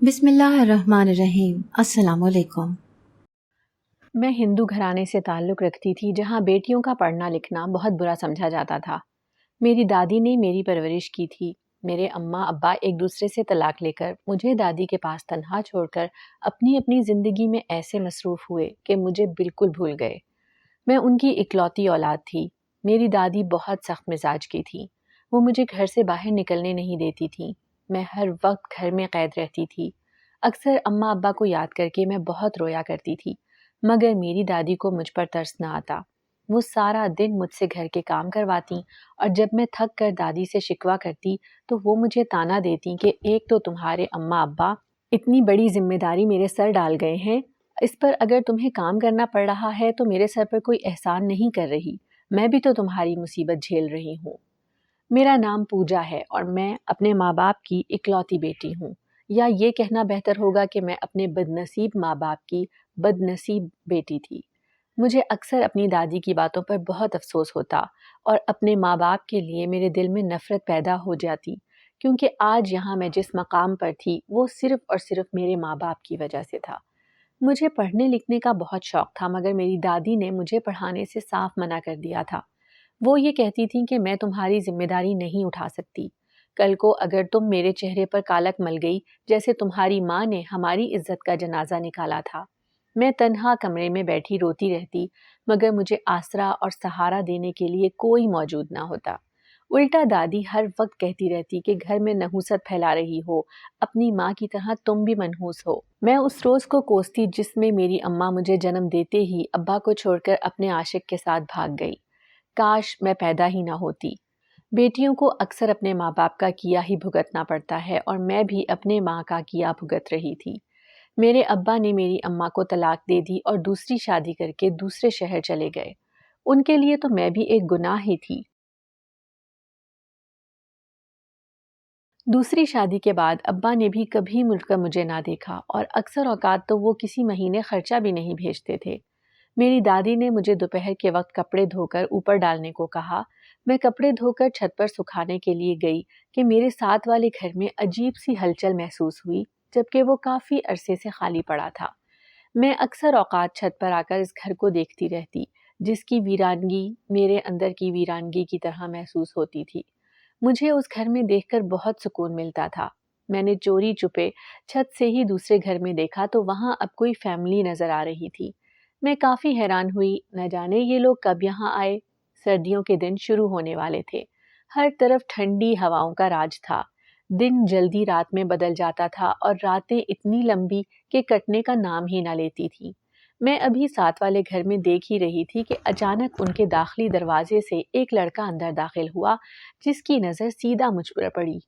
بسم اللہ الرحمن الرحیم۔ السلام علیکم۔ میں ہندو گھرانے سے تعلق رکھتی تھی جہاں بیٹیوں کا پڑھنا لکھنا بہت برا سمجھا جاتا تھا۔ میری دادی نے میری پرورش کی تھی۔ میرے اماں ابا ایک دوسرے سے طلاق لے کر مجھے دادی کے پاس تنہا چھوڑ کر اپنی زندگی میں ایسے مصروف ہوئے کہ مجھے بالکل بھول گئے۔ میں ان کی اکلوتی اولاد تھی۔ میری دادی بہت سخت مزاج کی تھی۔ وہ مجھے گھر سے باہر نکلنے نہیں دیتی تھی۔ میں ہر وقت گھر میں قید رہتی تھی۔ اکثر اماں ابا کو یاد کر کے میں بہت رویا کرتی تھی، مگر میری دادی کو مجھ پر ترس نہ آتا۔ وہ سارا دن مجھ سے گھر کے کام کرواتی اور جب میں تھک کر دادی سے شکوہ کرتی تو وہ مجھے تانا دیتی کہ ایک تو تمہارے اماں ابا اتنی بڑی ذمہ داری میرے سر ڈال گئے ہیں، اس پر اگر تمہیں کام کرنا پڑ رہا ہے تو میرے سر پر کوئی احسان نہیں کر رہی، میں بھی تو تمہاری مصیبت جھیل رہی ہوں۔ میرا نام پوجا ہے اور میں اپنے ماں باپ کی اکلوتی بیٹی ہوں، یا یہ کہنا بہتر ہوگا کہ میں اپنے بدنصیب ماں باپ کی بدنصیب بیٹی تھی۔ مجھے اکثر اپنی دادی کی باتوں پر بہت افسوس ہوتا اور اپنے ماں باپ کے لیے میرے دل میں نفرت پیدا ہو جاتی، کیونکہ آج یہاں میں جس مقام پر تھی وہ صرف اور صرف میرے ماں باپ کی وجہ سے تھا۔ مجھے پڑھنے لکھنے کا بہت شوق تھا، مگر میری دادی نے مجھے پڑھانے سے صاف منع کر دیا تھا۔ وہ یہ کہتی تھی کہ میں تمہاری ذمہ داری نہیں اٹھا سکتی۔ کل کو اگر تم میرے چہرے پر کالک مل گئی جیسے تمہاری ماں نے ہماری عزت کا جنازہ نکالا تھا۔ میں تنہا کمرے میں بیٹھی روتی رہتی، مگر مجھے آسرا اور سہارا دینے کے لیے کوئی موجود نہ ہوتا۔ الٹا دادی ہر وقت کہتی رہتی کہ گھر میں نحوست پھیلا رہی ہو، اپنی ماں کی طرح تم بھی منحوس ہو۔ میں اس روز کو کوستی جس میں میری اماں مجھے جنم دیتے ہی ابا کو چھوڑ کر اپنے عاشق کے ساتھ بھاگ گئی۔ کاش میں پیدا ہی نہ ہوتی۔ بیٹیوں کو اکثر اپنے ماں باپ کا کیا ہی بھگتنا پڑتا ہے اور میں بھی اپنے ماں کا کیا بھگت رہی تھی۔ میرے ابا نے میری اماں کو طلاق دے دی اور دوسری شادی کر کے دوسرے شہر چلے گئے۔ ان کے لیے تو میں بھی ایک گناہ ہی تھی۔ دوسری شادی کے بعد ابا نے بھی کبھی مڑ کر مجھے نہ دیکھا اور اکثر اوقات تو وہ کسی مہینے خرچہ بھی نہیں بھیجتے تھے۔ میری دادی نے مجھے دوپہر کے وقت کپڑے دھو کر اوپر ڈالنے کو کہا۔ میں کپڑے دھو کر چھت پر سکھانے کے لیے گئی کہ میرے ساتھ والے گھر میں عجیب سی ہلچل محسوس ہوئی، جبکہ وہ کافی عرصے سے خالی پڑا تھا۔ میں اکثر اوقات چھت پر آ کر اس گھر کو دیکھتی رہتی، جس کی ویرانگی میرے اندر کی ویرانگی کی طرح محسوس ہوتی تھی۔ مجھے اس گھر میں دیکھ کر بہت سکون ملتا تھا۔ میں نے چوری چھپے چھت سے ہی دوسرے گھر میں دیکھا تو وہاں اب کوئی فیملی نظر آ رہی تھی۔ میں کافی حیران ہوئی، نہ جانے یہ لوگ کب یہاں آئے۔ سردیوں کے دن شروع ہونے والے تھے۔ ہر طرف ٹھنڈی ہواؤں کا راج تھا۔ دن جلدی رات میں بدل جاتا تھا اور راتیں اتنی لمبی کہ کٹنے کا نام ہی نہ لیتی تھی۔ میں ابھی ساتھ والے گھر میں دیکھ ہی رہی تھی کہ اچانک ان کے داخلی دروازے سے ایک لڑکا اندر داخل ہوا، جس کی نظر سیدھا مجھ پر پڑی۔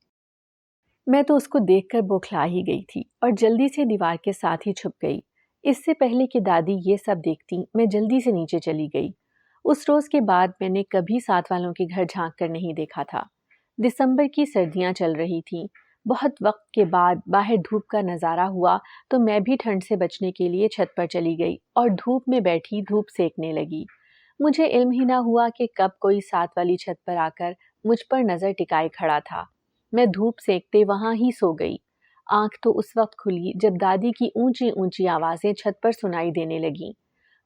میں تو اس کو دیکھ کر بوکھلا ہی گئی تھی اور جلدی سے دیوار کے ساتھ ہی چھپ گئی۔ اس سے پہلے کہ دادی یہ سب دیکھتی، میں جلدی سے نیچے چلی گئی۔ اس روز کے بعد میں نے کبھی ساتھ والوں کے گھر جھانک کر نہیں دیکھا تھا۔ دسمبر کی سردیاں چل رہی تھیں۔ بہت وقت کے بعد باہر دھوپ کا نظارہ ہوا تو میں بھی ٹھنڈ سے بچنے کے لیے چھت پر چلی گئی اور دھوپ میں بیٹھی دھوپ سیکنے لگی۔ مجھے علم ہی نہ ہوا کہ کب کوئی ساتھ والی چھت پر آ کر مجھ پر نظر ٹکائے کھڑا تھا۔ میں دھوپ سیکتے وہاں ہی سو گئی۔ آنکھ تو اس وقت کھلی جب دادی کی اونچی اونچی آوازیں چھت پر سنائی دینے لگیں۔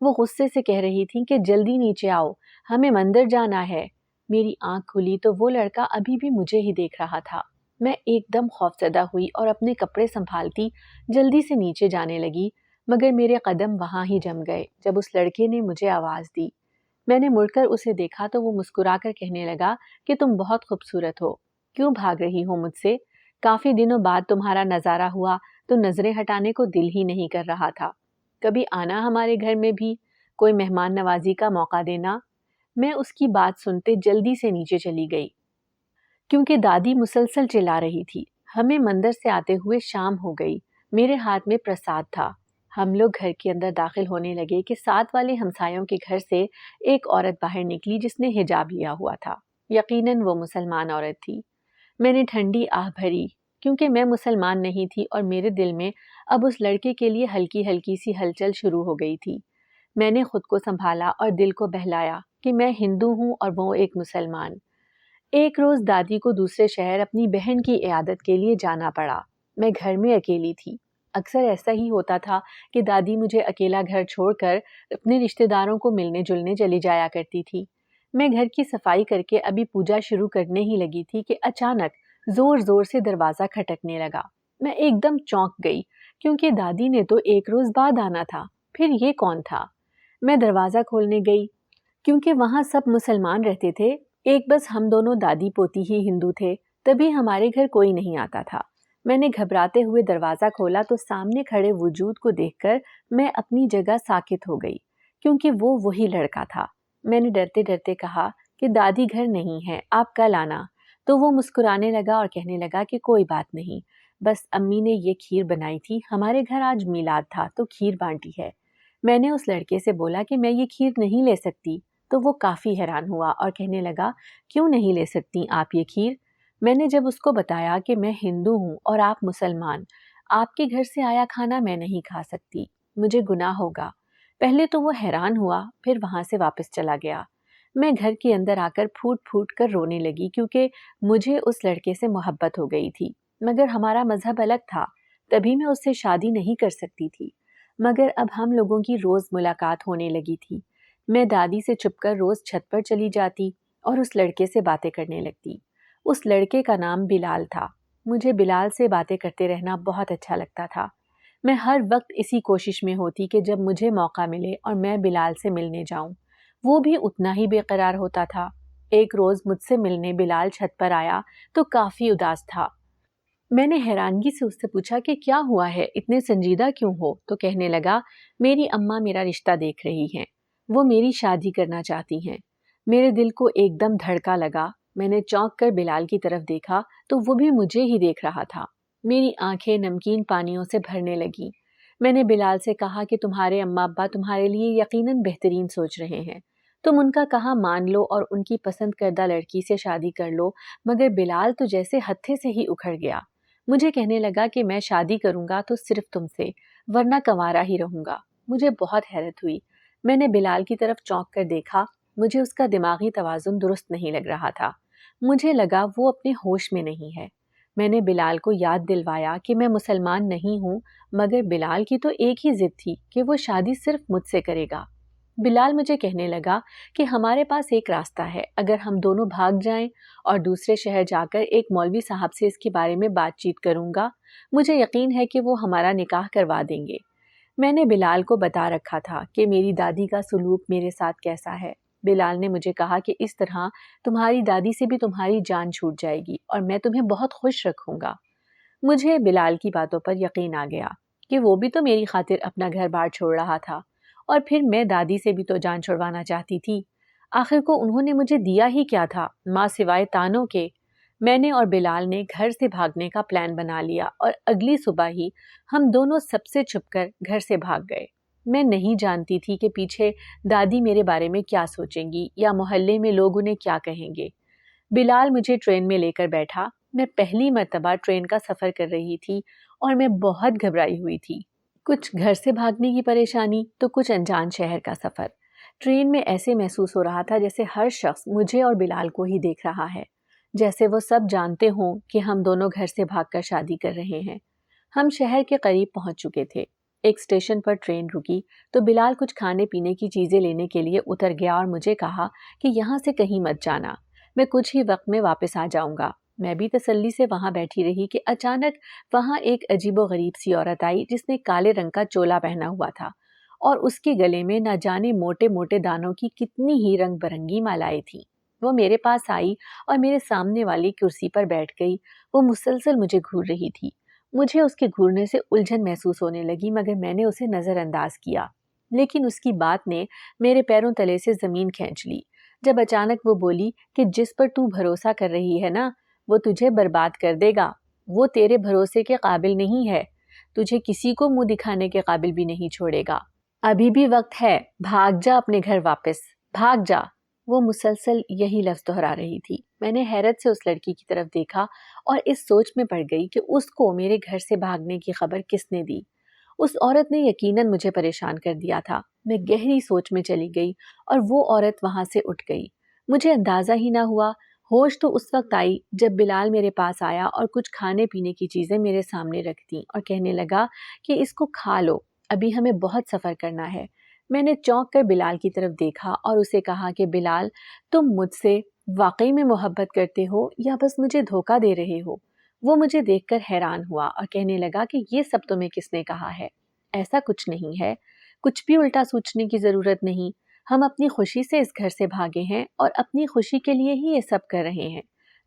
وہ غصے سے کہہ رہی تھیں کہ جلدی نیچے آؤ، ہمیں مندر جانا ہے۔ میری آنکھ کھلی تو وہ لڑکا ابھی بھی مجھے ہی دیکھ رہا تھا۔ میں ایک دم خوفزدہ ہوئی اور اپنے کپڑے سنبھالتی جلدی سے نیچے جانے لگی، مگر میرے قدم وہاں ہی جم گئے جب اس لڑکے نے مجھے آواز دی۔ میں نے مڑ کر اسے دیکھا تو وہ مسکرا کر کہنے لگا کہ تم بہت خوبصورت ہو، کیوں بھاگ رہی ہو مجھ سے؟ کافی دنوں بعد تمہارا نظارہ ہوا تو نظریں ہٹانے کو دل ہی نہیں کر رہا تھا۔ کبھی آنا ہمارے گھر میں بھی، کوئی مہمان نوازی کا موقع دینا۔ میں اس کی بات سنتے جلدی سے نیچے چلی گئی، کیونکہ دادی مسلسل چلا رہی تھی۔ ہمیں مندر سے آتے ہوئے شام ہو گئی۔ میرے ہاتھ میں پرساد تھا۔ ہم لوگ گھر کے اندر داخل ہونے لگے کہ ساتھ والے ہمسایوں کے گھر سے ایک عورت باہر نکلی جس نے حجاب لیا ہوا تھا۔ یقیناً وہ مسلمان عورت تھی۔ میں نے ٹھنڈی آہ بھری، کیونکہ میں مسلمان نہیں تھی اور میرے دل میں اب اس لڑکے کے لیے ہلکی ہلکی سی ہلچل شروع ہو گئی تھی۔ میں نے خود کو سنبھالا اور دل کو بہلایا کہ میں ہندو ہوں اور وہ ایک مسلمان۔ ایک روز دادی کو دوسرے شہر اپنی بہن کی عیادت کے لیے جانا پڑا۔ میں گھر میں اکیلی تھی۔ اکثر ایسا ہی ہوتا تھا کہ دادی مجھے اکیلا گھر چھوڑ کر اپنے رشتہ داروں کو ملنے جلنے چلی جایا کرتی تھی۔ میں گھر کی صفائی کر کے ابھی پوجا شروع کرنے ہی لگی تھی کہ اچانک زور زور سے دروازہ کھٹکنے لگا۔ میں ایک دم چونک گئی کیونکہ دادی نے تو ایک روز بعد آنا تھا، پھر یہ کون تھا؟ میں دروازہ کھولنے گئی کیونکہ وہاں سب مسلمان رہتے تھے، ایک بس ہم دونوں دادی پوتی ہی ہندو تھے، تبھی ہمارے گھر کوئی نہیں آتا تھا۔ میں نے گھبراتے ہوئے دروازہ کھولا تو سامنے کھڑے وجود کو دیکھ کر میں اپنی جگہ ساکت ہو گئی کیونکہ وہ وہی لڑکا تھا۔ میں نے ڈرتے ڈرتے کہا کہ دادی گھر نہیں ہے، آپ کل آنا۔ تو وہ مسکرانے لگا اور کہنے لگا کہ کوئی بات نہیں، بس امی نے یہ کھیر بنائی تھی، ہمارے گھر آج میلاد تھا تو کھیر بانٹی ہے۔ میں نے اس لڑکے سے بولا کہ میں یہ کھیر نہیں لے سکتی، تو وہ کافی حیران ہوا اور کہنے لگا کیوں نہیں لے سکتی آپ یہ کھیر؟ میں نے جب اس کو بتایا کہ میں ہندو ہوں اور آپ مسلمان، آپ کے گھر سے آیا کھانا میں نہیں کھا سکتی، مجھے گناہ ہوگا۔ پہلے تو وہ حیران ہوا، پھر وہاں سے واپس چلا گیا۔ میں گھر کے اندر آ کر پھوٹ پھوٹ کر رونے لگی کیونکہ مجھے اس لڑکے سے محبت ہو گئی تھی، مگر ہمارا مذہب الگ تھا، تبھی میں اس سے شادی نہیں کر سکتی تھی۔ مگر اب ہم لوگوں کی روز ملاقات ہونے لگی تھی۔ میں دادی سے چھپ کر روز چھت پر چلی جاتی اور اس لڑکے سے باتیں کرنے لگتی۔ اس لڑکے کا نام بلال تھا۔ مجھے بلال سے باتیں کرتے رہنا بہت اچھا لگتا تھا۔ میں ہر وقت اسی کوشش میں ہوتی کہ جب مجھے موقع ملے اور میں بلال سے ملنے جاؤں۔ وہ بھی اتنا ہی بے قرار ہوتا تھا۔ ایک روز مجھ سے ملنے بلال چھت پر آیا تو کافی اداس تھا۔ میں نے حیرانگی سے اس سے پوچھا کہ کیا ہوا ہے، اتنے سنجیدہ کیوں ہو؟ تو کہنے لگا میری اماں میرا رشتہ دیکھ رہی ہیں، وہ میری شادی کرنا چاہتی ہیں۔ میرے دل کو ایک دم دھڑکا لگا۔ میں نے چونک کر بلال کی طرف دیکھا تو وہ بھی مجھے ہی دیکھ رہا تھا۔ میری آنکھیں نمکین پانیوں سے بھرنے لگیں۔ میں نے بلال سے کہا کہ تمہارے اماں ابا تمہارے لیے یقیناً بہترین سوچ رہے ہیں، تم ان کا کہا مان لو اور ان کی پسند کردہ لڑکی سے شادی کر لو۔ مگر بلال تو جیسے ہتھے سے ہی اکھڑ گیا۔ مجھے کہنے لگا کہ میں شادی کروں گا تو صرف تم سے، ورنہ کنوارا ہی رہوں گا۔ مجھے بہت حیرت ہوئی۔ میں نے بلال کی طرف چونک کر دیکھا، مجھے اس کا دماغی توازن درست نہیں لگ رہا تھا۔ مجھے لگا وہ اپنے ہوش میں نہیں ہے۔ میں نے بلال کو یاد دلوایا کہ میں مسلمان نہیں ہوں، مگر بلال کی تو ایک ہی ضد تھی کہ وہ شادی صرف مجھ سے کرے گا۔ بلال مجھے کہنے لگا کہ ہمارے پاس ایک راستہ ہے، اگر ہم دونوں بھاگ جائیں اور دوسرے شہر جا کر ایک مولوی صاحب سے اس کے بارے میں بات چیت کروں گا، مجھے یقین ہے کہ وہ ہمارا نکاح کروا دیں گے۔ میں نے بلال کو بتا رکھا تھا کہ میری دادی کا سلوک میرے ساتھ کیسا ہے۔ بلال نے مجھے کہا کہ اس طرح تمہاری دادی سے بھی تمہاری جان چھوٹ جائے گی اور میں تمہیں بہت خوش رکھوں گا۔ مجھے بلال کی باتوں پر یقین آ گیا کہ وہ بھی تو میری خاطر اپنا گھر بار چھوڑ رہا تھا، اور پھر میں دادی سے بھی تو جان چھڑوانا چاہتی تھی۔ آخر کو انہوں نے مجھے دیا ہی کیا تھا ماں سوائے تانوں کے۔ میں نے اور بلال نے گھر سے بھاگنے کا پلان بنا لیا اور اگلی صبح ہی ہم دونوں سب سے چھپ کر گھر سے بھاگ گئے۔ میں نہیں جانتی تھی کہ پیچھے دادی میرے بارے میں کیا سوچیں گی یا محلے میں لوگ انہیں کیا کہیں گے۔ بلال مجھے ٹرین میں لے کر بیٹھا۔ میں پہلی مرتبہ ٹرین کا سفر کر رہی تھی اور میں بہت گھبرائی ہوئی تھی۔ کچھ گھر سے بھاگنے کی پریشانی تو کچھ انجان شہر کا سفر۔ ٹرین میں ایسے محسوس ہو رہا تھا جیسے ہر شخص مجھے اور بلال کو ہی دیکھ رہا ہے، جیسے وہ سب جانتے ہوں کہ ہم دونوں گھر سے بھاگ کر شادی کر رہے ہیں۔ ہم شہر کے قریب پہنچ چکے تھے۔ ایک اسٹیشن پر ٹرین رکی تو بلال کچھ کھانے پینے کی چیزیں لینے کے لیے اتر گیا اور مجھے کہا کہ یہاں سے کہیں مت جانا، میں کچھ ہی وقت میں واپس آ جاؤں گا۔ میں بھی تسلی سے وہاں بیٹھی رہی کہ اچانک وہاں ایک عجیب و غریب سی عورت آئی جس نے کالے رنگ کا چولا پہنا ہوا تھا اور اس کے گلے میں نہ جانے موٹے موٹے دانوں کی کتنی ہی رنگ برنگی مالائیں تھیں۔ وہ میرے پاس آئی اور میرے سامنے والی کرسی پر بیٹھ گئی۔ وہ مسلسل مجھے گھور رہی تھی۔ مجھے اس کے گھورنے سے الجھن محسوس ہونے لگی، مگر میں نے اسے نظر انداز کیا۔ لیکن اس کی بات نے میرے پیروں تلے سے زمین کھینچ لی جب اچانک وہ بولی کہ جس پر تو بھروسہ کر رہی ہے نا، وہ تجھے برباد کر دے گا۔ وہ تیرے بھروسے کے قابل نہیں ہے، تجھے کسی کو منہ دکھانے کے قابل بھی نہیں چھوڑے گا۔ ابھی بھی وقت ہے، بھاگ جا اپنے گھر واپس، بھاگ جا۔ وہ مسلسل یہی لفظ دہرا رہی تھی۔ میں نے حیرت سے اس لڑکی کی طرف دیکھا اور اس سوچ میں پڑ گئی کہ اس کو میرے گھر سے بھاگنے کی خبر کس نے دی۔ اس عورت نے یقیناً مجھے پریشان کر دیا تھا۔ میں گہری سوچ میں چلی گئی اور وہ عورت وہاں سے اٹھ گئی۔ مجھے اندازہ ہی نہ ہوا ہوش تو اس وقت آئی جب بلال میرے پاس آیا اور کچھ کھانے پینے کی چیزیں میرے سامنے رکھ دیں اور کہنے لگا کہ اس کو کھا لو، ابھی ہمیں بہت سفر کرنا ہے۔ میں نے چونک کر بلال کی طرف دیکھا اور اسے کہا کہ بلال، تم مجھ سے واقعی میں محبت کرتے ہو یا بس مجھے دھوکہ دے رہے ہو؟ وہ مجھے دیکھ کر حیران ہوا اور کہنے لگا کہ یہ سب تمہیں کس نے کہا ہے؟ ایسا کچھ نہیں ہے، کچھ بھی الٹا سوچنے کی ضرورت نہیں۔ ہم اپنی خوشی سے اس گھر سے بھاگے ہیں اور اپنی خوشی کے لیے ہی یہ سب کر رہے ہیں۔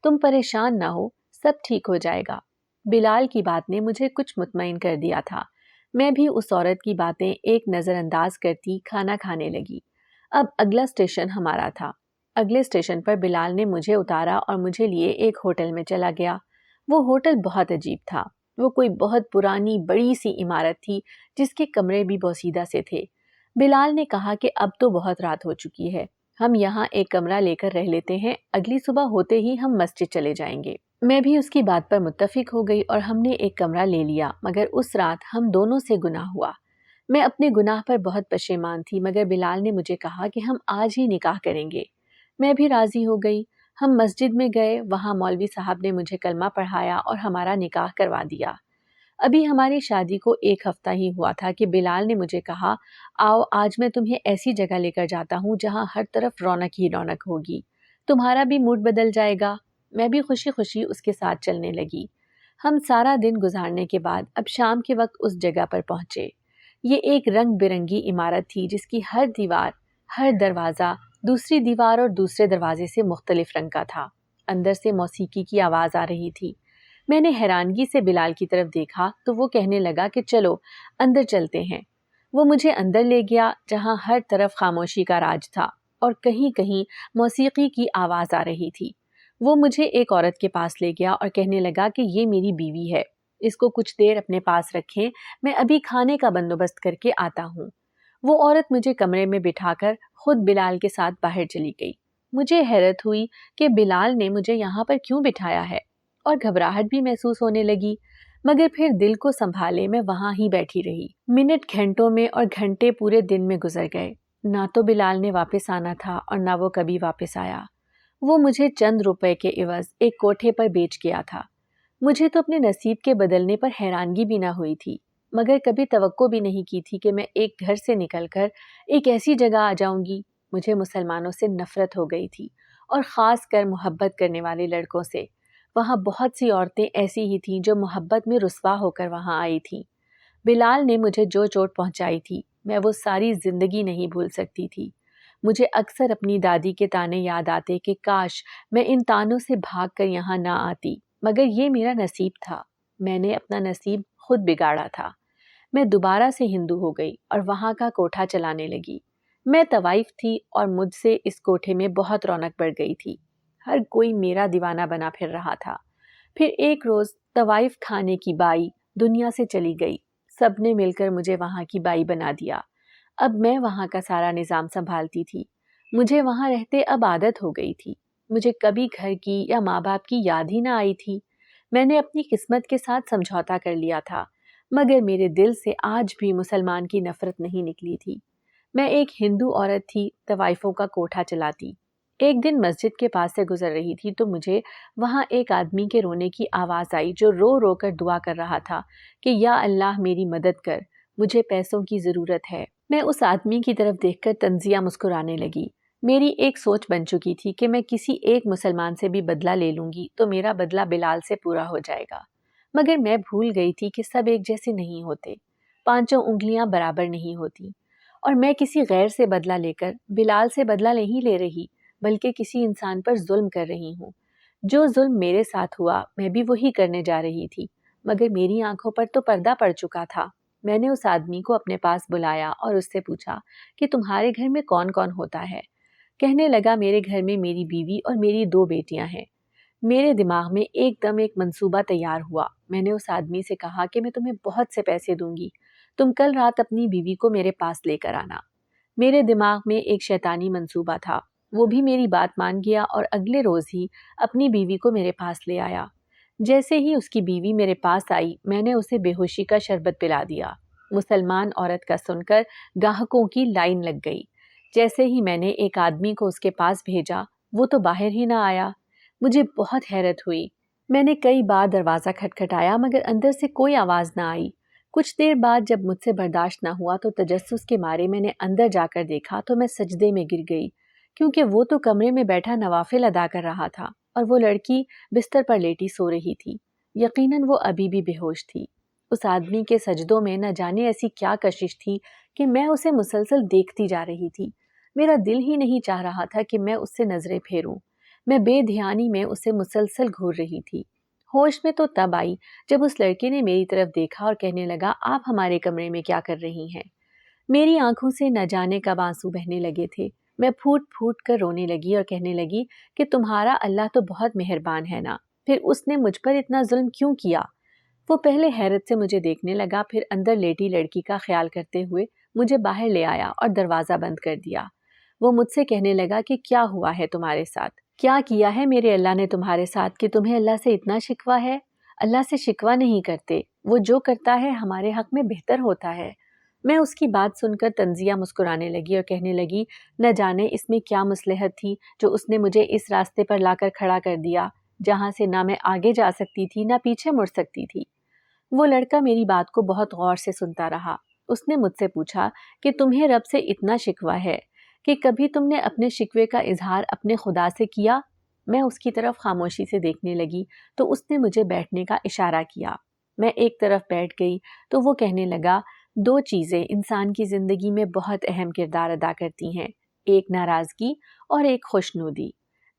تم پریشان نہ ہو، سب ٹھیک ہو جائے گا۔ بلال کی بات نے مجھے کچھ مطمئن کر دیا تھا۔ میں بھی اس عورت کی باتیں ایک نظر انداز کرتی کھانا کھانے لگی۔ اب اگلا اسٹیشن ہمارا تھا۔ اگلے اسٹیشن پر بلال نے مجھے اتارا اور مجھے لیے ایک ہوٹل میں چلا گیا۔ وہ ہوٹل بہت عجیب تھا۔ وہ کوئی بہت پرانی بڑی سی عمارت تھی جس کے کمرے بھی بوسیدہ سے تھے۔ بلال نے کہا کہ اب تو بہت رات ہو چکی ہے، ہم یہاں ایک کمرہ لے کر رہ لیتے ہیں، اگلی صبح ہوتے ہی ہم مسجد چلے جائیں گے۔ میں بھی اس کی بات پر متفق ہو گئی اور ہم نے ایک کمرہ لے لیا، مگر اس رات ہم دونوں سے گناہ ہوا۔ میں اپنے گناہ پر بہت پشیمان تھی، مگر بلال نے مجھے کہا کہ ہم آج ہی نکاح کریں گے۔ میں بھی راضی ہو گئی۔ ہم مسجد میں گئے، وہاں مولوی صاحب نے مجھے کلمہ پڑھایا اور ہمارا نکاح کروا دیا۔ ابھی ہماری شادی کو ایک ہفتہ ہی ہوا تھا کہ بلال نے مجھے کہا، آؤ آج میں تمہیں ایسی جگہ لے کر جاتا ہوں جہاں ہر طرف رونق ہی رونق ہوگی، تمہارا بھی موڈ بدل جائے گا۔ میں بھی خوشی خوشی اس کے ساتھ چلنے لگی۔ ہم سارا دن گزارنے کے بعد اب شام کے وقت اس جگہ پر پہنچے۔ یہ ایک رنگ برنگی عمارت تھی جس کی ہر دیوار، ہر دروازہ دوسری دیوار اور دوسرے دروازے سے مختلف رنگ کا تھا۔ اندر سے موسیقی کی آواز آ رہی تھی۔ میں نے حیرانگی سے بلال کی طرف دیکھا تو وہ کہنے لگا کہ چلو اندر چلتے ہیں۔ وہ مجھے اندر لے گیا جہاں ہر طرف خاموشی کا راج تھا اور کہیں کہیں موسیقی کی آواز آ رہی تھی۔ وہ مجھے ایک عورت کے پاس لے گیا اور کہنے لگا کہ یہ میری بیوی ہے، اس کو کچھ دیر اپنے پاس رکھیں، میں ابھی کھانے کا بندوبست کر کے آتا ہوں۔ وہ عورت مجھے کمرے میں بٹھا کر خود بلال کے ساتھ باہر چلی گئی۔ مجھے حیرت ہوئی کہ بلال نے مجھے یہاں پر کیوں بٹھایا ہے اور گھبراہٹ بھی محسوس ہونے لگی، مگر پھر دل کو سنبھالے میں وہاں ہی بیٹھی رہی۔ منٹ گھنٹوں میں اور گھنٹے پورے دن میں گزر گئے۔ نہ تو بلال نے واپس آنا تھا اور نہ وہ کبھی واپس آیا۔ وہ مجھے چند روپے کے عوض ایک کوٹھے پر بیچ گیا تھا۔ مجھے تو اپنے نصیب کے بدلنے پر حیرانگی بھی نہ ہوئی تھی، مگر کبھی توقع بھی نہیں کی تھی کہ میں ایک گھر سے نکل کر ایک ایسی جگہ آ جاؤں گی۔ مجھے مسلمانوں سے نفرت ہو گئی تھی اور خاص کر محبت کرنے والے لڑکوں سے۔ وہاں بہت سی عورتیں ایسی ہی تھیں جو محبت میں رسوا ہو کر وہاں آئی تھیں۔ بلال نے مجھے جو چوٹ پہنچائی تھی میں وہ ساری زندگی نہیں بھول سکتی تھی۔ مجھے اکثر اپنی دادی کے تانے یاد آتے کہ کاش میں ان تانوں سے بھاگ کر یہاں نہ آتی، مگر یہ میرا نصیب تھا، میں نے اپنا نصیب خود بگاڑا تھا۔ میں دوبارہ سے ہندو ہو گئی اور وہاں کا کوٹھا چلانے لگی۔ میں طوائف تھی اور مجھ سے اس کوٹھے میں بہت رونق بڑھ گئی تھی۔ ہر کوئی میرا دیوانہ بنا پھر رہا تھا۔ پھر ایک روز طوائف کھانے کی بائی دنیا سے چلی گئی۔ سب نے مل کر مجھے وہاں کی بائی بنا دیا۔ اب میں وہاں کا سارا نظام سنبھالتی تھی۔ مجھے وہاں رہتے اب عادت ہو گئی تھی۔ مجھے کبھی گھر کی یا ماں باپ کی یاد ہی نہ آئی تھی۔ میں نے اپنی قسمت کے ساتھ سمجھوتا کر لیا تھا، مگر میرے دل سے آج بھی مسلمان کی نفرت نہیں نکلی تھی۔ میں ایک ہندو عورت تھی، طوائفوں کا کوٹھا چلاتی۔ ایک دن مسجد کے پاس سے گزر رہی تھی تو مجھے وہاں ایک آدمی کے رونے کی آواز آئی جو رو رو کر دعا کر رہا تھا کہ یا اللہ میری مدد کر، مجھے پیسوں کی ضرورت ہے۔ میں اس آدمی کی طرف دیکھ کر طنزیہ مسکرانے لگی۔ میری ایک سوچ بن چکی تھی کہ میں کسی ایک مسلمان سے بھی بدلہ لے لوں گی تو میرا بدلہ بلال سے پورا ہو جائے گا، مگر میں بھول گئی تھی کہ سب ایک جیسے نہیں ہوتے، پانچوں انگلیاں برابر نہیں ہوتی، اور میں کسی غیر سے بدلہ لے کر بلال سے بدلہ نہیں لے رہی بلکہ کسی انسان پر ظلم کر رہی ہوں۔ جو ظلم میرے ساتھ ہوا میں بھی وہی کرنے جا رہی تھی، مگر میری آنکھوں پر تو پردہ پڑ چکا تھا۔ میں نے اس آدمی کو اپنے پاس بلایا اور اس سے پوچھا کہ تمہارے گھر میں کون کون ہوتا ہے؟ کہنے لگا میرے گھر میں میری بیوی اور میری 2 بیٹیاں ہیں۔ میرے دماغ میں ایک دم ایک منصوبہ تیار ہوا۔ میں نے اس آدمی سے کہا کہ میں تمہیں بہت سے پیسے دوں گی، تم کل رات اپنی بیوی کو میرے پاس لے کر آنا۔ میرے دماغ میں ایک شیطانی منصوبہ تھا۔ وہ بھی میری بات مان گیا اور اگلے روز ہی اپنی بیوی کو میرے پاس لے آیا۔ جیسے ہی اس کی بیوی میرے پاس آئی میں نے اسے بے ہوشی کا شربت پلا دیا۔ مسلمان عورت کا سن کر گاہکوں کی لائن لگ گئی۔ جیسے ہی میں نے ایک آدمی کو اس کے پاس بھیجا وہ تو باہر ہی نہ آیا۔ مجھے بہت حیرت ہوئی۔ میں نے کئی بار دروازہ کھٹکھٹایا مگر اندر سے کوئی آواز نہ آئی۔ کچھ دیر بعد جب مجھ سے برداشت نہ ہوا تو تجسس کے مارے میں نے اندر جا کر دیکھا تو میں سجدے میں گر گئی، کیونکہ وہ تو کمرے میں بیٹھا نوافل ادا کر رہا تھا اور وہ لڑکی بستر پر لیٹی سو رہی تھی۔ یقیناً وہ ابھی بھی بے ہوش تھی۔ اس آدمی کے سجدوں میں نہ جانے ایسی کیا کشش تھی کہ میں اسے مسلسل دیکھتی جا رہی تھی۔ میرا دل ہی نہیں چاہ رہا تھا کہ میں اس سے نظریں پھیروں۔ میں بے دھیانی میں اسے مسلسل گھور رہی تھی۔ ہوش میں تو تب آئی جب اس لڑکے نے میری طرف دیکھا اور کہنے لگا، آپ ہمارے کمرے میں کیا کر رہی ہیں؟ میری آنکھوں سے نہ جانے کب آنسو بہنے لگے تھے۔ میں پھوٹ پھوٹ کر رونے لگی اور کہنے لگی کہ تمہارا اللہ تو بہت مہربان ہے نا، پھر اس نے مجھ پر اتنا ظلم کیوں کیا؟ وہ پہلے حیرت سے مجھے دیکھنے لگا، پھر اندر لیٹی لڑکی کا خیال کرتے ہوئے مجھے باہر لے آیا اور دروازہ بند کر دیا۔ وہ مجھ سے کہنے لگا کہ کیا ہوا ہے تمہارے ساتھ؟ کیا کیا ہے میرے اللہ نے تمہارے ساتھ کہ تمہیں اللہ سے اتنا شکوہ ہے؟ اللہ سے شکوہ نہیں کرتے، وہ جو کرتا ہے ہمارے حق میں بہتر ہوتا ہے۔ میں اس کی بات سن کر طنزیہ مسکرانے لگی اور کہنے لگی، نہ جانے اس میں کیا مصلحت تھی جو اس نے مجھے اس راستے پر لا کر کھڑا کر دیا جہاں سے نہ میں آگے جا سکتی تھی نہ پیچھے مڑ سکتی تھی۔ وہ لڑکا میری بات کو بہت غور سے سنتا رہا۔ اس نے مجھ سے پوچھا کہ تمہیں رب سے اتنا شکوہ ہے کہ کبھی تم نے اپنے شکوے کا اظہار اپنے خدا سے کیا؟ میں اس کی طرف خاموشی سے دیکھنے لگی تو اس نے مجھے بیٹھنے کا اشارہ کیا۔ میں ایک طرف بیٹھ گئی تو وہ کہنے لگا، دو چیزیں انسان کی زندگی میں بہت اہم کردار ادا کرتی ہیں، ایک ناراضگی اور ایک خوشنودی۔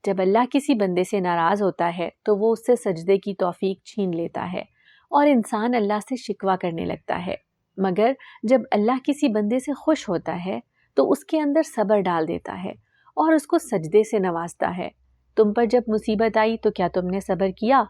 جب اللہ کسی بندے سے ناراض ہوتا ہے تو وہ اس سے سجدے کی توفیق چھین لیتا ہے اور انسان اللہ سے شکوہ کرنے لگتا ہے، مگر جب اللہ کسی بندے سے خوش ہوتا ہے تو اس کے اندر صبر ڈال دیتا ہے اور اس کو سجدے سے نوازتا ہے۔ تم پر جب مصیبت آئی تو کیا تم نے صبر کیا؟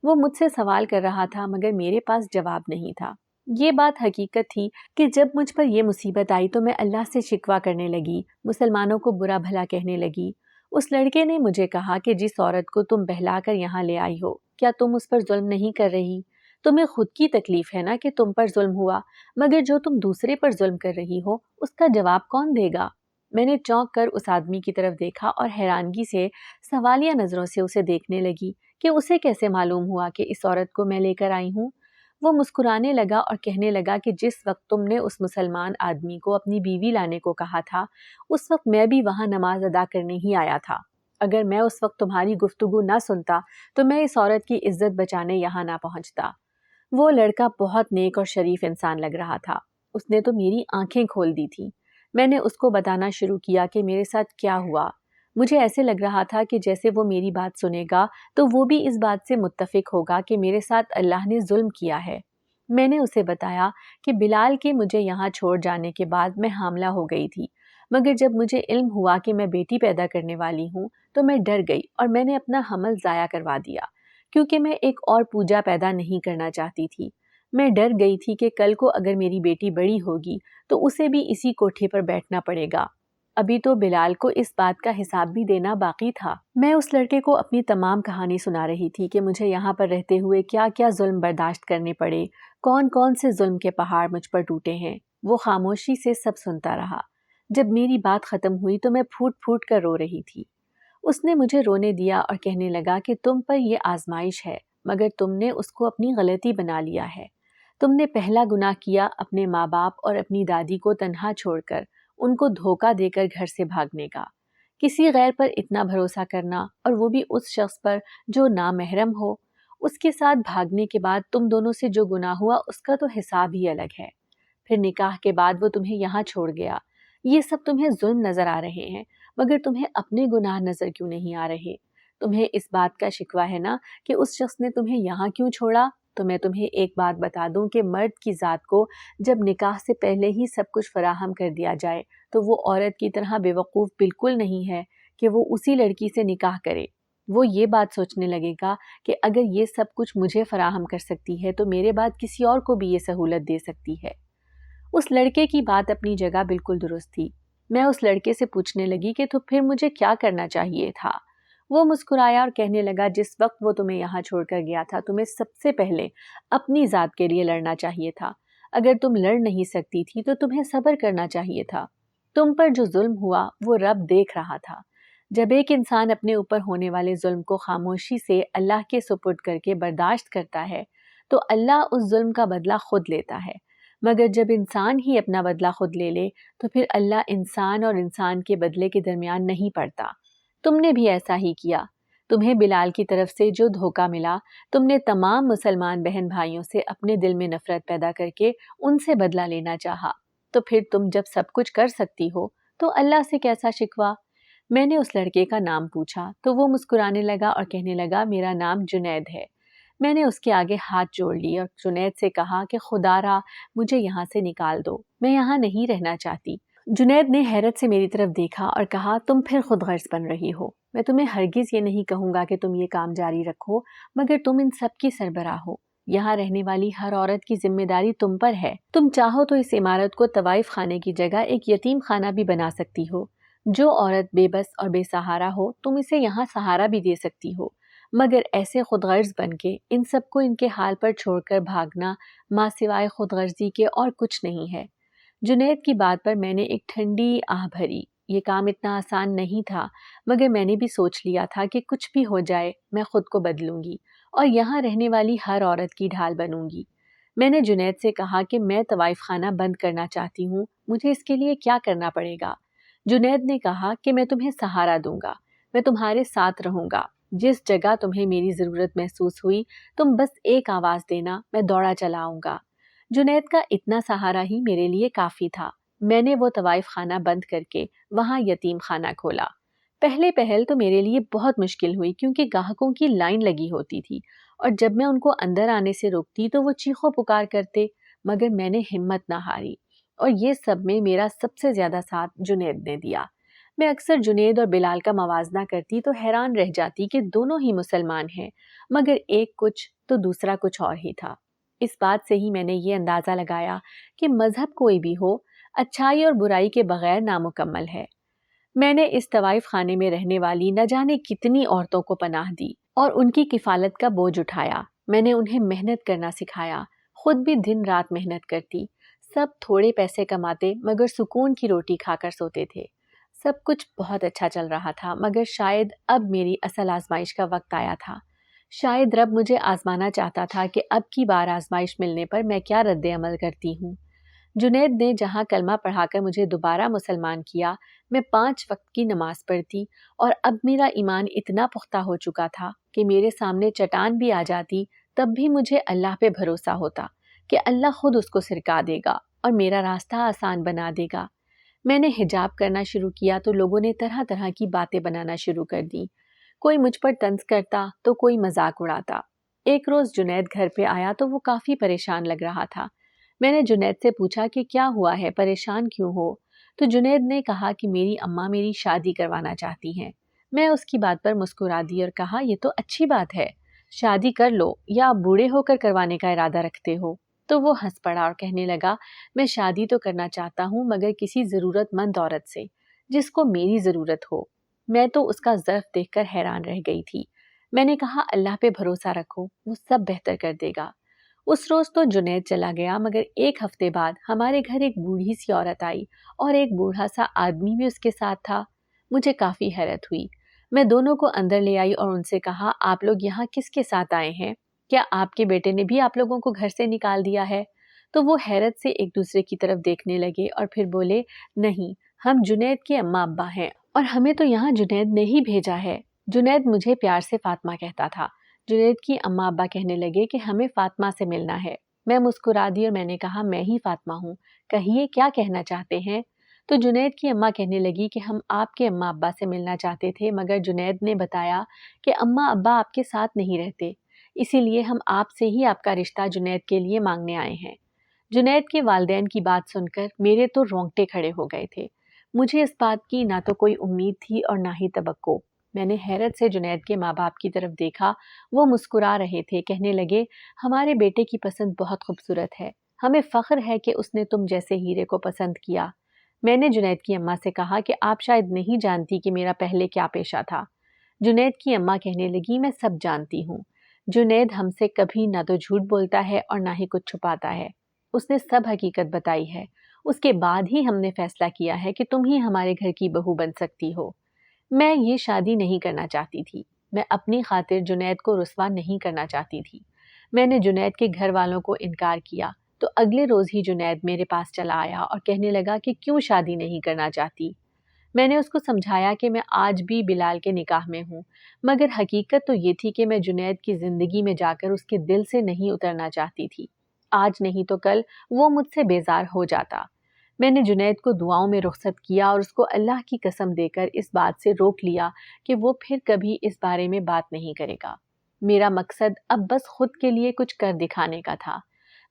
وہ مجھ سے سوال کر رہا تھا مگر میرے پاس جواب نہیں تھا۔ یہ بات حقیقت تھی کہ جب مجھ پر یہ مصیبت آئی تو میں اللہ سے شکوہ کرنے لگی، مسلمانوں کو برا بھلا کہنے لگی۔ اس لڑکے نے مجھے کہا کہ جس عورت کو تم بہلا کر یہاں لے آئی ہو، کیا تم اس پر ظلم نہیں کر رہی؟ تمہیں خود کی تکلیف ہے نا کہ تم پر ظلم ہوا، مگر جو تم دوسرے پر ظلم کر رہی ہو اس کا جواب کون دے گا؟ میں نے چونک کر اس آدمی کی طرف دیکھا اور حیرانگی سے سوالیہ نظروں سے اسے دیکھنے لگی کہ اسے کیسے معلوم ہوا کہ اس عورت کو میں لے کر آئی ہوں۔ وہ مسکرانے لگا اور کہنے لگا کہ جس وقت تم نے اس مسلمان آدمی کو اپنی بیوی لانے کو کہا تھا اس وقت میں بھی وہاں نماز ادا کرنے ہی آیا تھا۔ اگر میں اس وقت تمہاری گفتگو نہ سنتا تو میں اس عورت کی عزت بچانے یہاں نہ پہنچتا۔ وہ لڑکا بہت نیک اور شریف انسان لگ رہا تھا۔ اس نے تو میری آنکھیں کھول دی تھیں۔ میں نے اس کو بتانا شروع کیا کہ میرے ساتھ کیا ہوا۔ مجھے ایسے لگ رہا تھا کہ جیسے وہ میری بات سنے گا تو وہ بھی اس بات سے متفق ہوگا کہ میرے ساتھ اللہ نے ظلم کیا ہے۔ میں نے اسے بتایا کہ بلال کے مجھے یہاں چھوڑ جانے کے بعد میں حاملہ ہو گئی تھی، مگر جب مجھے علم ہوا کہ میں بیٹی پیدا کرنے والی ہوں تو میں ڈر گئی اور میں نے اپنا حمل ضائع کروا دیا، کیونکہ میں ایک اور پوجا پیدا نہیں کرنا چاہتی تھی۔ میں ڈر گئی تھی کہ کل کو اگر میری بیٹی بڑی ہوگی تو اسے بھی اسی کوٹھے پر بیٹھنا پڑے گا۔ ابھی تو بلال کو اس بات کا حساب بھی دینا باقی تھا۔ میں اس لڑکے کو اپنی تمام کہانی سنا رہی تھی کہ مجھے یہاں پر رہتے ہوئے کیا کیا ظلم برداشت کرنے پڑے، کون کون سے ظلم کے پہاڑ مجھ پر ٹوٹے ہیں۔ وہ خاموشی سے سب سنتا رہا۔ جب میری بات ختم ہوئی تو میں پھوٹ پھوٹ کر رو رہی تھی۔ اس نے مجھے رونے دیا اور کہنے لگا کہ تم پر یہ آزمائش ہے، مگر تم نے اس کو اپنی غلطی بنا لیا ہے۔ تم نے پہلا گناہ کیا اپنے ماں باپ اور اپنی دادی کو تنہا چھوڑ کر، ان کو دھوکہ دے کر گھر سے بھاگنے کا، کسی غیر پر اتنا بھروسہ کرنا اور وہ بھی اس شخص پر جو نامحرم ہو۔ اس کے ساتھ بھاگنے کے بعد تم دونوں سے جو گناہ ہوا اس کا تو حساب ہی الگ ہے۔ پھر نکاح کے بعد وہ تمہیں یہاں چھوڑ گیا۔ یہ سب تمہیں ظلم نظر آ رہے ہیں، مگر تمہیں اپنے گناہ نظر کیوں نہیں آ رہے؟ تمہیں اس بات کا شکوہ ہے نا کہ اس شخص نے تمہیں یہاں کیوں چھوڑا؟ تو میں تمہیں ایک بات بتا دوں کہ مرد کی ذات کو جب نکاح سے پہلے ہی سب کچھ فراہم کر دیا جائے تو وہ عورت کی طرح بے وقوف بالکل نہیں ہے کہ وہ اسی لڑکی سے نکاح کرے۔ وہ یہ بات سوچنے لگے گا کہ اگر یہ سب کچھ مجھے فراہم کر سکتی ہے تو میرے بعد کسی اور کو بھی یہ سہولت دے سکتی ہے۔ اس لڑکے کی بات اپنی جگہ بالکل درست تھی۔ میں اس لڑکے سے پوچھنے لگی کہ تو پھر مجھے کیا کرنا چاہیے تھا؟ وہ مسکرایا اور کہنے لگا، جس وقت وہ تمہیں یہاں چھوڑ کر گیا تھا تمہیں سب سے پہلے اپنی ذات کے لیے لڑنا چاہیے تھا۔ اگر تم لڑ نہیں سکتی تھی تو تمہیں صبر کرنا چاہیے تھا۔ تم پر جو ظلم ہوا وہ رب دیکھ رہا تھا۔ جب ایک انسان اپنے اوپر ہونے والے ظلم کو خاموشی سے اللہ کے سپرد کر کے برداشت کرتا ہے تو اللہ اس ظلم کا بدلہ خود لیتا ہے، مگر جب انسان ہی اپنا بدلہ خود لے لے تو پھر اللہ انسان اور انسان کے بدلے کے درمیان نہیں پڑتا۔ تم نے بھی ایسا ہی کیا۔ تمہیں بلال کی طرف سے جو دھوکہ ملا، تم نے تمام مسلمان بہن بھائیوں سے اپنے دل میں نفرت پیدا کر کے ان سے بدلہ لینا چاہا، تو پھر تم جب سب کچھ کر سکتی ہو تو اللہ سے کیسا شکوہ؟ میں نے اس لڑکے کا نام پوچھا تو وہ مسکرانے لگا اور کہنے لگا میرا نام جنید ہے۔ میں نے اس کے آگے ہاتھ جوڑ لی اور جنید سے کہا کہ خدا را مجھے یہاں سے نکال دو، میں یہاں نہیں رہنا چاہتی۔ جنید نے حیرت سے میری طرف دیکھا اور کہا تم پھر خود غرض بن رہی ہو، میں تمہیں ہرگز یہ نہیں کہوں گا کہ تم یہ کام جاری رکھو، مگر تم ان سب کی سربراہ ہو، یہاں رہنے والی ہر عورت کی ذمہ داری تم پر ہے۔ تم چاہو تو اس عمارت کو طوائف خانے کی جگہ ایک یتیم خانہ بھی بنا سکتی ہو، جو عورت بے بس اور بے سہارا ہو تم اسے یہاں سہارا بھی دے سکتی ہو، مگر ایسے خود غرض بن کے ان سب کو ان کے حال پر چھوڑ کر بھاگنا ماں سوائے خود غرضی کے اور کچھ نہیں ہے۔ جنید کی بات پر میں نے ایک ٹھنڈی آہ بھری۔ یہ کام اتنا آسان نہیں تھا، مگر میں نے بھی سوچ لیا تھا کہ کچھ بھی ہو جائے میں خود کو بدلوں گی اور یہاں رہنے والی ہر عورت کی ڈھال بنوں گی۔ میں نے جنید سے کہا کہ میں طوائف خانہ بند کرنا چاہتی ہوں، مجھے اس کے لیے کیا کرنا پڑے گا؟ جنید نے کہا کہ میں تمہیں سہارا دوں گا، میں تمہارے ساتھ رہوں گا، جس جگہ تمہیں میری ضرورت محسوس ہوئی تم بس ایک آواز دینا، میں دوڑا چلا آؤں گا۔ جنید کا اتنا سہارا ہی میرے لیے کافی تھا۔ میں نے وہ طوائف خانہ بند کر کے وہاں یتیم خانہ کھولا۔ پہلے پہل تو میرے لیے بہت مشکل ہوئی کیونکہ گاہکوں کی لائن لگی ہوتی تھی اور جب میں ان کو اندر آنے سے روکتی تو وہ چیخو پکار کرتے، مگر میں نے ہمت نہ ہاری اور یہ سب میں میرا سب سے زیادہ ساتھ جنید نے دیا۔ میں اکثر جنید اور بلال کا موازنہ کرتی تو حیران رہ جاتی کہ دونوں ہی مسلمان ہیں، مگر ایک کچھ تو دوسرا کچھ اور ہی تھا۔ اس بات سے ہی میں نے یہ اندازہ لگایا کہ مذہب کوئی بھی ہو، اچھائی اور برائی کے بغیر نامکمل ہے۔ میں نے اس طوائف خانے میں رہنے والی نہ جانے کتنی عورتوں کو پناہ دی اور ان کی کفالت کا بوجھ اٹھایا۔ میں نے انہیں محنت کرنا سکھایا، خود بھی دن رات محنت کرتی۔ سب تھوڑے پیسے کماتے مگر سکون کی روٹی کھا کر سوتے تھے۔ سب کچھ بہت اچھا چل رہا تھا، مگر شاید اب میری اصل آزمائش کا وقت آیا تھا۔ شاید رب مجھے آزمانا چاہتا تھا کہ اب کی بار آزمائش ملنے پر میں کیا رد عمل کرتی ہوں۔ جنید نے جہاں کلمہ پڑھا کر مجھے دوبارہ مسلمان کیا، میں 5 وقت کی نماز پڑھتی اور اب میرا ایمان اتنا پختہ ہو چکا تھا کہ میرے سامنے چٹان بھی آ جاتی تب بھی مجھے اللہ پہ بھروسہ ہوتا کہ اللہ خود اس کو سرکا دے گا اور میرا راستہ آسان بنا دے گا۔ میں نے حجاب کرنا شروع کیا تو لوگوں نے طرح طرح کی باتیں بنانا شروع کر دی۔ کوئی مجھ پر طنز کرتا تو کوئی مذاق اڑاتا۔ ایک روز جنید گھر پہ آیا تو وہ کافی پریشان لگ رہا تھا۔ میں نے جنید سے پوچھا کہ کیا ہوا ہے، پریشان کیوں ہو؟ تو جنید نے کہا کہ میری اماں میری شادی کروانا چاہتی ہیں۔ میں اس کی بات پر مسکرا دی اور کہا یہ تو اچھی بات ہے، شادی کر لو، یا آپ بوڑھے ہو کر کروانے کا ارادہ رکھتے ہو؟ تو وہ ہنس پڑا اور کہنے لگا میں شادی تو کرنا چاہتا ہوں مگر کسی ضرورت مند عورت سے جس کو میری ضرورت ہو۔ میں تو اس کا ظرف دیکھ کر حیران رہ گئی تھی۔ میں نے کہا اللہ پہ بھروسہ رکھو، وہ سب بہتر کر دے گا۔ اس روز تو جنید چلا گیا، مگر ایک ہفتے بعد ہمارے گھر ایک بوڑھی سی عورت آئی اور ایک بوڑھا سا آدمی بھی اس کے ساتھ تھا۔ مجھے کافی حیرت ہوئی۔ میں دونوں کو اندر لے آئی اور ان سے کہا آپ لوگ یہاں کس کے ساتھ آئے ہیں؟ کیا آپ کے بیٹے نے بھی آپ لوگوں کو گھر سے نکال دیا ہے؟ تو وہ حیرت سے ایک دوسرے کی طرف دیکھنے لگے اور پھر بولے نہیں، ہم جنید کے اماں ابا ہیں اور ہمیں تو یہاں جنید نے ہی بھیجا ہے۔ جنید مجھے پیار سے فاطمہ کہتا تھا۔ جنید کی اماں ابا کہنے لگے کہ ہمیں فاطمہ سے ملنا ہے۔ میں مسکرا دی اور میں نے کہا میں ہی فاطمہ ہوں، کہیے کیا کہنا چاہتے ہیں؟ تو جنید کی اماں کہنے لگی کہ ہم آپ کے اماں ابا سے ملنا چاہتے تھے، مگر جنید نے بتایا کہ اماں ابا آپ کے ساتھ نہیں رہتے، اسی لیے ہم آپ سے ہی آپ کا رشتہ جنید کے لیے مانگنے آئے ہیں۔ جنید کے والدین کی بات سن کر میرے تو رونگٹے کھڑے ہو گئے تھے۔ مجھے اس بات کی نہ تو کوئی امید تھی اور نہ ہی توقع۔ میں نے حیرت سے جنید کے ماں باپ کی طرف دیکھا، وہ مسکرا رہے تھے، کہنے لگے ہمارے بیٹے کی پسند بہت خوبصورت ہے، ہمیں فخر ہے کہ اس نے تم جیسے ہیرے کو پسند کیا۔ میں نے جنید کی اماں سے کہا کہ آپ شاید نہیں جانتی کہ میرا پہلے کیا پیشہ تھا۔ جنید کی اماں کہنے لگی میں سب جانتی ہوں، جنید ہم سے کبھی نہ تو جھوٹ بولتا ہے اور نہ ہی کچھ چھپاتا ہے، اس نے سب حقیقت بتائی ہے، اس کے بعد ہی ہم نے فیصلہ کیا ہے کہ تم ہی ہمارے گھر کی بہو بن سکتی ہو۔ میں یہ شادی نہیں کرنا چاہتی تھی. میں اپنی خاطر جنید کو رسوا نہیں کرنا چاہتی تھی. میں نے جنید کے گھر والوں کو انکار کیا تو اگلے روز ہی جنید میرے پاس چلا آیا اور کہنے لگا کہ کیوں شادی نہیں کرنا چاہتی. میں نے اس کو سمجھایا کہ میں آج بھی بلال کے نکاح میں ہوں، مگر حقیقت تو یہ تھی کہ میں جنید کی زندگی میں جا کر اس کے دل سے نہیں اترنا چاہتی تھی. آج نہیں تو کل وہ مجھ سے بیزار ہو جاتا. میں نے جنید کو دعاؤں میں رخصت کیا اور اس کو اللہ کی قسم دے کر اس بات سے روک لیا کہ وہ پھر کبھی اس بارے میں بات نہیں کرے گا. میرا مقصد اب بس خود کے لیے کچھ کر دکھانے کا تھا.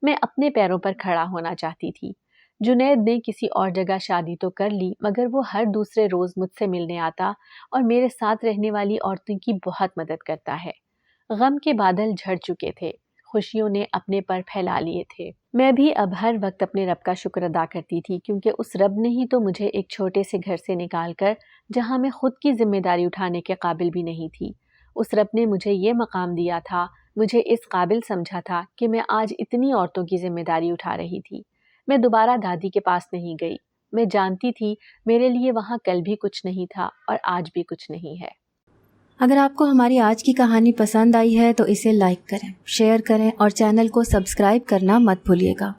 میں اپنے پیروں پر کھڑا ہونا چاہتی تھی. جنید نے کسی اور جگہ شادی تو کر لی، مگر وہ ہر دوسرے روز مجھ سے ملنے آتا اور میرے ساتھ رہنے والی عورتوں کی بہت مدد کرتا ہے. غم کے بادل جھڑ چکے تھے، خوشیوں نے اپنے پر پھیلا لیے تھے. میں بھی اب ہر وقت اپنے رب کا شکر ادا کرتی تھی، کیونکہ اس رب نے ہی تو مجھے ایک چھوٹے سے گھر سے نکال کر، جہاں میں خود کی ذمہ داری اٹھانے کے قابل بھی نہیں تھی، اس رب نے مجھے یہ مقام دیا تھا، مجھے اس قابل سمجھا تھا کہ میں آج اتنی عورتوں کی ذمہ داری اٹھا رہی تھی. میں دوبارہ دادی کے پاس نہیں گئی. میں جانتی تھی میرے لیے وہاں کل بھی کچھ نہیں تھا اور آج بھی کچھ نہیں ہے. اگر آپ کو ہماری آج کی کہانی پسند آئی ہے تو اسے لائک کریں، شیئر کریں اور چینل کو سبسکرائب کرنا مت بھولیے گا.